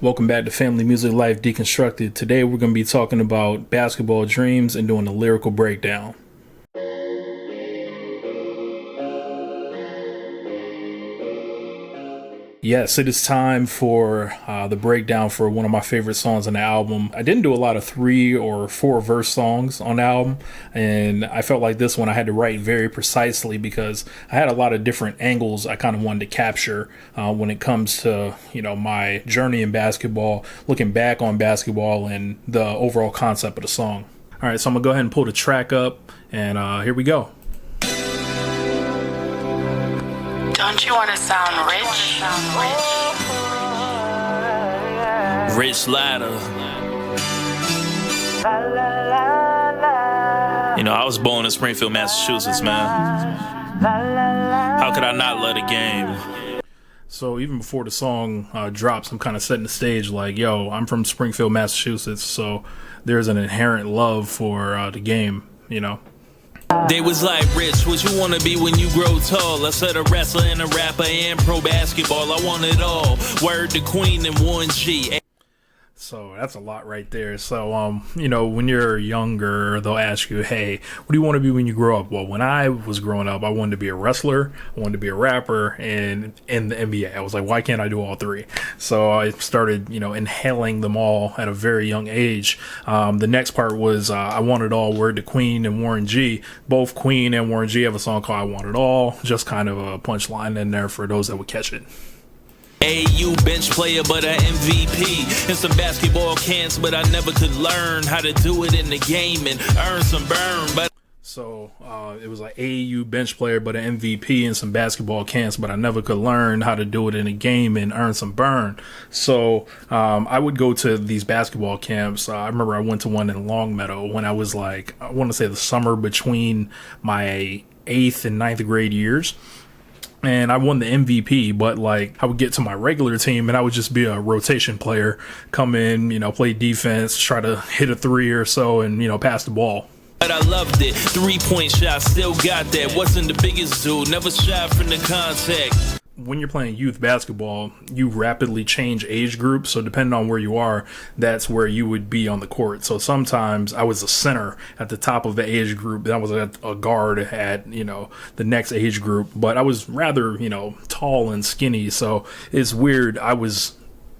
Welcome back to Family Music Life Deconstructed. Today we're going to be talking about basketball dreams and doing a lyrical breakdown. Yes, it is time for the breakdown for one of my favorite songs on the album. I didn't do a lot of 3 or 4 verse songs on the album, and I felt like this one I had to write very precisely because I had a lot of different angles I kind of wanted to capture when it comes to, my journey in basketball, looking back on basketball and the overall concept of the song. All right, so I'm going to go ahead and pull the track up, and here we go. Don't you want to sound rich? Rich Latta. I was born in Springfield, Massachusetts, man. How could I not love the game? So even before the song drops, I'm kind of setting the stage like, yo, I'm from Springfield, Massachusetts, so there's an inherent love for the game, They was like, Rich, what you wanna be when you grow tall? I said a wrestler and a rapper and pro basketball. I want it all. Word to Queen and Warren G. So that's a lot right there. So, when you're younger, they'll ask you, hey, what do you want to be when you grow up? Well, when I was growing up, I wanted to be a wrestler, I wanted to be a rapper, and in the NBA. I was like, why can't I do all 3? So I started, inhaling them all at a very young age. The next part was I Want It All, Word to Queen and Warren G. Both Queen and Warren G have a song called I Want It All. Just kind of a punchline in there for those that would catch it. AU bench player, but an MVP. And some basketball camps, but I never could learn how to do it in the game and earn some burn. So it was like AAU bench player, but an MVP in some basketball camps, but I never could learn how to do it in a game and earn some burn. So I would go to these basketball camps. I remember I went to one in Longmeadow when I was like, I want to say the summer between my 8th and 9th grade years. And I won the MVP, but I would get to my regular team and I would just be a rotation player, come in, play defense, try to hit a 3 or so and, pass the ball. But I loved it. 3-point shot, still got that. Wasn't the biggest dude, never shot from the contact. When you're playing youth basketball, you rapidly change age groups. So depending on where you are, that's where you would be on the court. So sometimes I was a center at the top of the age group. And I was a guard at, the next age group. But I was rather, tall and skinny. So it's weird. I was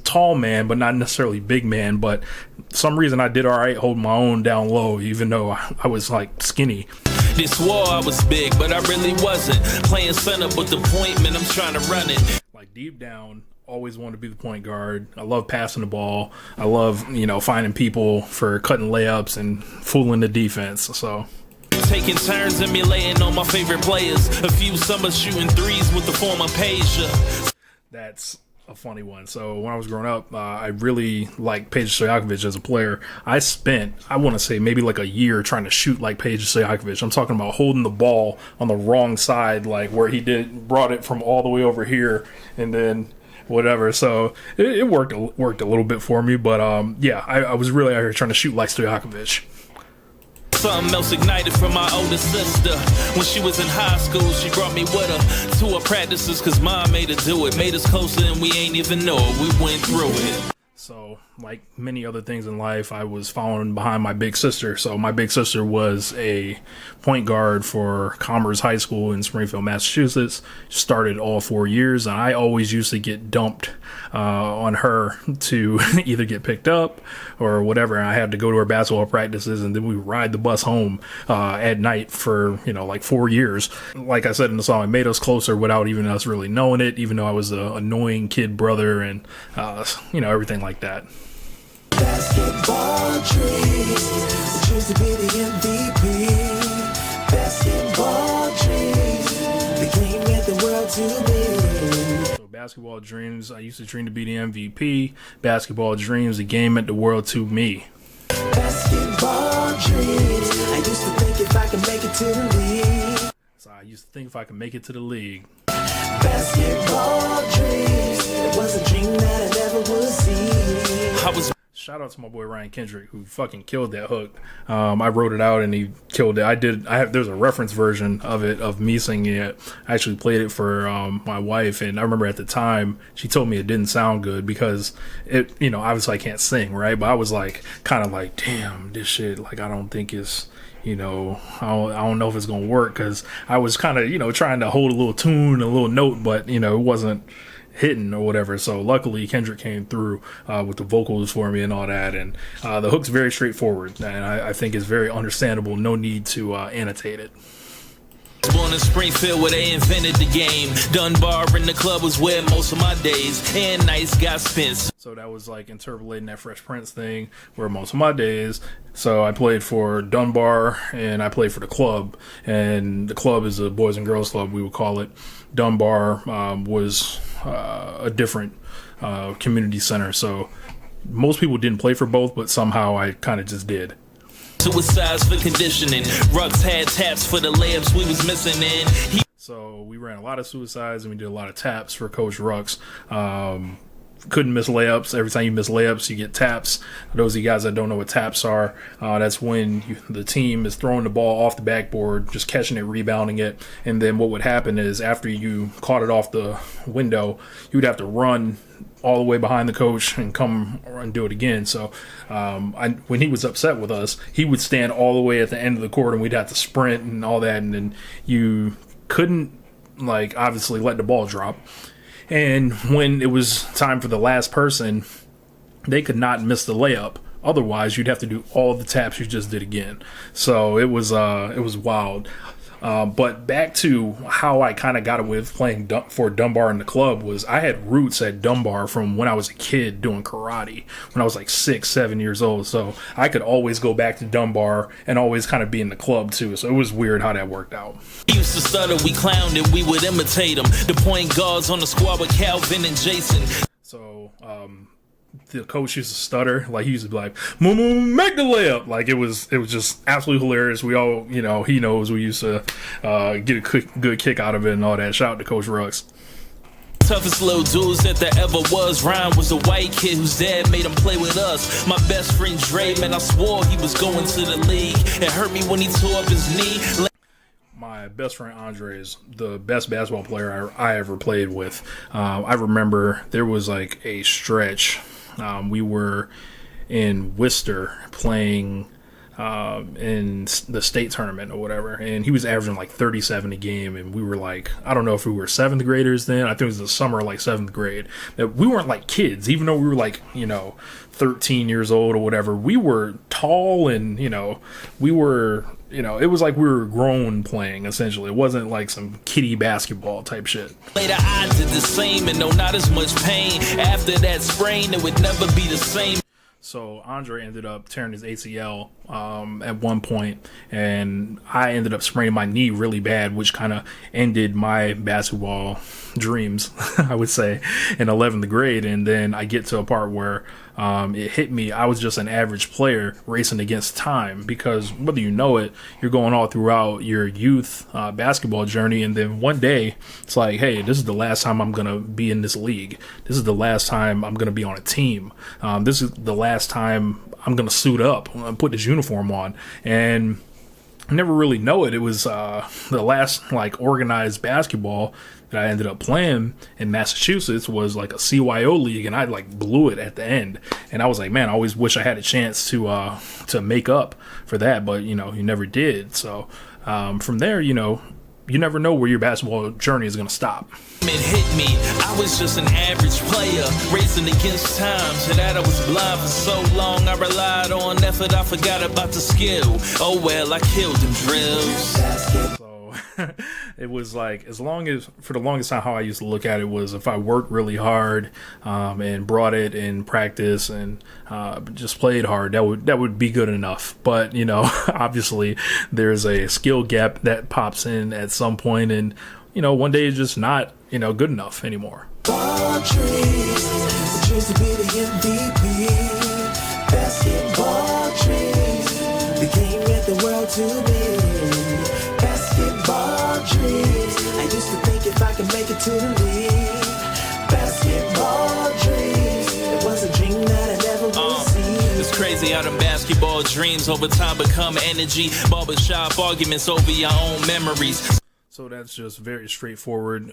tall man, but not necessarily big man. But some reason I did all right holding my own down low, even though I was skinny. They swore I was big, but I really wasn't. Playing center, but the point, man, I'm trying to run it. Deep down, always wanted to be the point guard. I love passing the ball. I love, finding people for cutting layups and fooling the defense. So taking turns emulating on my favorite players. A few summers shooting 3s with the former Pager. That's a funny one. So when I was growing up, I really liked Peja Stojakovic as a player. I spent, I want to say, maybe a year trying to shoot like Peja Stojakovic. I'm talking about holding the ball on the wrong side, where he brought it from all the way over here and then whatever. So it worked a little bit for me, but I was really out here trying to shoot like Stojakovic. Something else ignited from my older sister. When she was in high school, she brought me with her to her practices because mom made her do it. Made us closer and we ain't even know it. We went through it. So, like many other things in life, I was following behind my big sister. So my big sister was a point guard for Commerce High School in Springfield, Massachusetts. Started all 4 years, and I always used to get dumped on her to either get picked up or whatever. And I had to go to her basketball practices, and then we ride the bus home at night for 4 years. Like I said in the song, it made us closer without even us really knowing it. Even though I was an annoying kid brother and everything like that. Basketball dreams, choose to be the MVP. Basketball dreams, the game meant the world to me. So basketball dreams, I used to dream to be the MVP. Basketball dreams, the game meant the world to me. Basketball dreams, I used to think if I could make it to the league. So I used to think if I could make it to the league. Basketball dreams, it was a dream that I never would see. I was shout out to my boy Ryan Kendrick, who fucking killed that hook. I wrote it out and he killed it. There's a reference version of it, of me singing it. I actually played it for my wife, and I remember at the time she told me it didn't sound good because it, obviously I can't sing, right? But I was like, kind of like, damn, this shit, like, I don't think it's, I don't know if it's gonna work, because I was kind of, trying to hold a little tune, a little note, but it wasn't hitting or whatever. So luckily Kendrick came through with the vocals for me and all that, and the hook's very straightforward, and I think it's very understandable. No need to annotate it. Born in Springfield where they invented the game. Dunbar in the club was where most of my days and nights got spent. So that was like interpolating that Fresh Prince thing, where most of my days. So I played for Dunbar and I played for the club, and the club is a boys and girls club, we would call it. Dunbar was a different community center, so most people didn't play for both, but somehow I kind of just did. Suicides for conditioning. Rux had taps for the layups we was missing in. So we ran a lot of suicides and we did a lot of taps for Coach Rux. Couldn't miss layups. Every time you miss layups, you get taps. Those of you guys that don't know what taps are, that's when the team is throwing the ball off the backboard, just catching it, rebounding it, and then what would happen is after you caught it off the window, you would have to run all the way behind the coach and come and do it again. So when he was upset with us, he would stand all the way at the end of the court and we'd have to sprint and all that, and then you couldn't, like, obviously let the ball drop. And when it was time for the last person, they could not miss the layup. Otherwise, you'd have to do all the taps you just did again. So it was wild. But back to how I kind of got away with playing for Dunbar in the club was I had roots at Dunbar from when I was a kid doing karate, when I was like 6, 7 years old. So I could always go back to Dunbar and always kind of be in the club too. So it was weird how that worked out. He used to stutter, we clowned it, we would imitate him. The point guards on the squad with Calvin and Jason. So, the coach used to stutter, like he used to be like, make the layup. Like it was just absolutely hilarious. We all, he knows we used to get a good kick out of it and all that. Shout out to Coach Rux. Toughest little dudes that there ever was. Ryan was a white kid whose dad made him play with us. My best friend Dre, man, I swore he was going to the league. It hurt me when he tore up his knee. My best friend Andre is the best basketball player I ever played with. I remember there was like a stretch. We were in Worcester playing in the state tournament or whatever, and he was averaging like 37 a game, and we were like, I don't know if we were 7th graders then. I think it was the summer of like 7th grade. We weren't like kids, even though we were like 13 years old or whatever. We were tall, and we were it was like we were grown playing, essentially. It wasn't like some kiddie basketball type shit. Later I did the same, and no, not as much pain. After that sprain, it would never be the same. So Andre ended up tearing his ACL at one point, and I ended up spraining my knee really bad, which kind of ended my basketball dreams, I would say, in 11th grade. And then I get to a part where it hit me. I was just an average player racing against time, because whether you know it, you're going all throughout your youth basketball journey, and then one day it's like, hey, this is the last time I'm gonna be in this league. This is the last time I'm gonna be on a team. This is the last time I'm gonna suit up and put this uniform on. And I never really know it. It was the last like organized basketball that I ended up playing in Massachusetts was like a CYO league, and I like blew it at the end. And I was like, man, I always wish I had a chance to make up for that, but you never did. So from there, you never know where your basketball journey is going to stop. It hit me. I was just an average player racing against time. To that I was blind for so long. I relied on effort. I forgot about the skill. Oh well, I killed them drills. So it was like, for the longest time, how I used to look at it was, if I worked really hard and brought it in practice and just played hard, that would be good enough. But obviously there's a skill gap that pops in at some point, and one day it's just not good enough anymore. Ball dreams, the dreams to be the MVP. Basketball dreams, the game meant the world to me. Basketball dreams, I used to think if I could make it to the league. Basketball dreams, it was a dream that I never would see. Crazy how them basketball dreams over time become energy. Barbershop arguments over your own memories. So that's just very straightforward.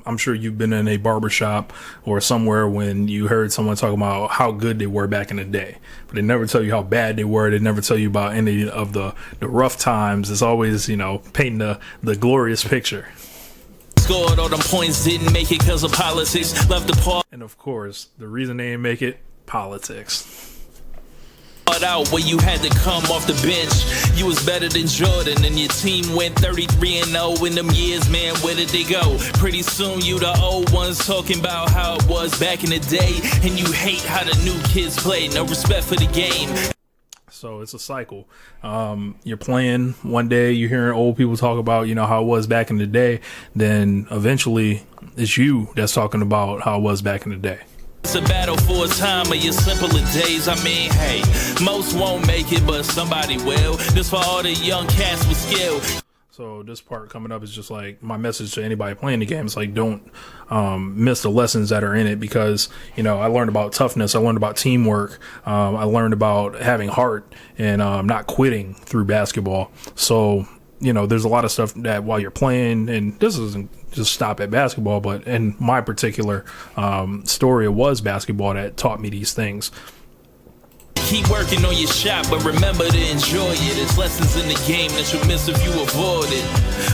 I'm sure you've been in a barbershop or somewhere when you heard someone talk about how good they were back in the day, but they never tell you how bad they were. They never tell you about any of the rough times. It's always, painting the glorious picture. Scored all them points, didn't make it because of politics. Left the part. And of course, the reason they didn't make it, politics. Out where you had to come off the bench. You was better than Jordan and your team went 33-0 in them years, man. Where did they go? Pretty soon you the old ones talking about how it was back in the day, and you hate how the new kids play. No respect for the game. So it's a cycle. You're playing one day, you're hearing old people talk about, how it was back in the day. Then eventually it's you that's talking about how it was back in the day. It's a battle for a time of your simpler days. I mean, hey, most won't make it, but somebody will. This for all the young cats with skill. So this part coming up is just like my message to anybody playing the game. It's like, don't miss the lessons that are in it, because, I learned about toughness. I learned about teamwork. I learned about having heart and not quitting through basketball. So, there's a lot of stuff that while you're playing, and this doesn't just stop at basketball, but in my particular story, it was basketball that taught me these things. Keep working on your shot, but remember to enjoy it. It's lessons in the game that you'll miss if you avoid it.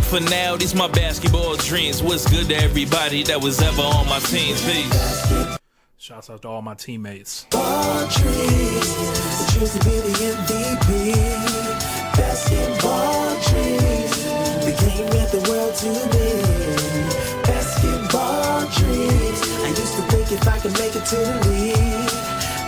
For now, these my basketball dreams. What's good to everybody that was ever on my team? Peace. Shouts out to all my teammates. Ball dreams, the dreams to be the MVP. Basketball dreams, the game that the world to be. Basketball dreams, I used to think if I could make it to the league.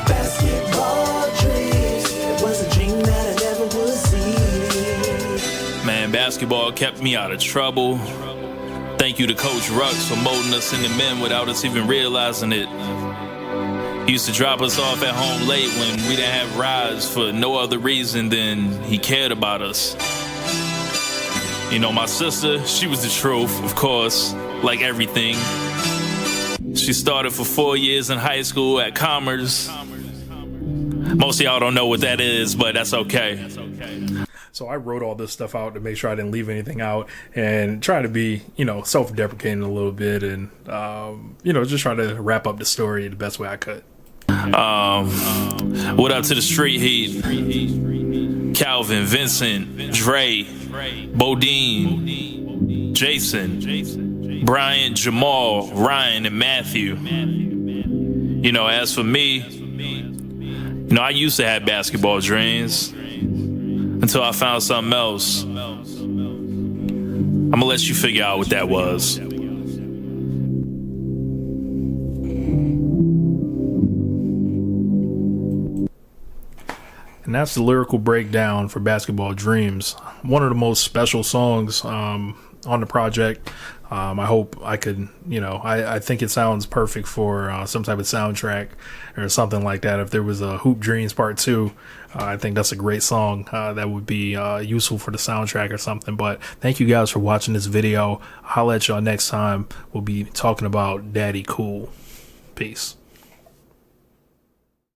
Basketball dreams, it was a dream that I never would see. Man, basketball kept me out of trouble. Thank you to Coach Rux for molding us into men without us even realizing it. He used to drop us off at home late when we didn't have rides for no other reason than he cared about us. My sister, she was the truth, of course, like everything. She started for 4 years in high school at Commerce. Most of y'all don't know what that is, but that's okay. So I wrote all this stuff out to make sure I didn't leave anything out, and try to be, self-deprecating a little bit, and, just try to wrap up the story the best way I could. What up to the street heat? Calvin, Vincent, Dre, Bodine, Jason, Brian, Jamal, Ryan, and Matthew. As for me, I used to have basketball dreams until I found something else. I'm gonna let you figure out what that was. And that's the lyrical breakdown for Basketball Dreams. One of the most special songs on the project. I hope I could, I think it sounds perfect for some type of soundtrack or something like that. If there was a Hoop Dreams Part 2, I think that's a great song that would be useful for the soundtrack or something. But thank you guys for watching this video. I'll let y'all next time. We'll be talking about Daddy Cool. Peace.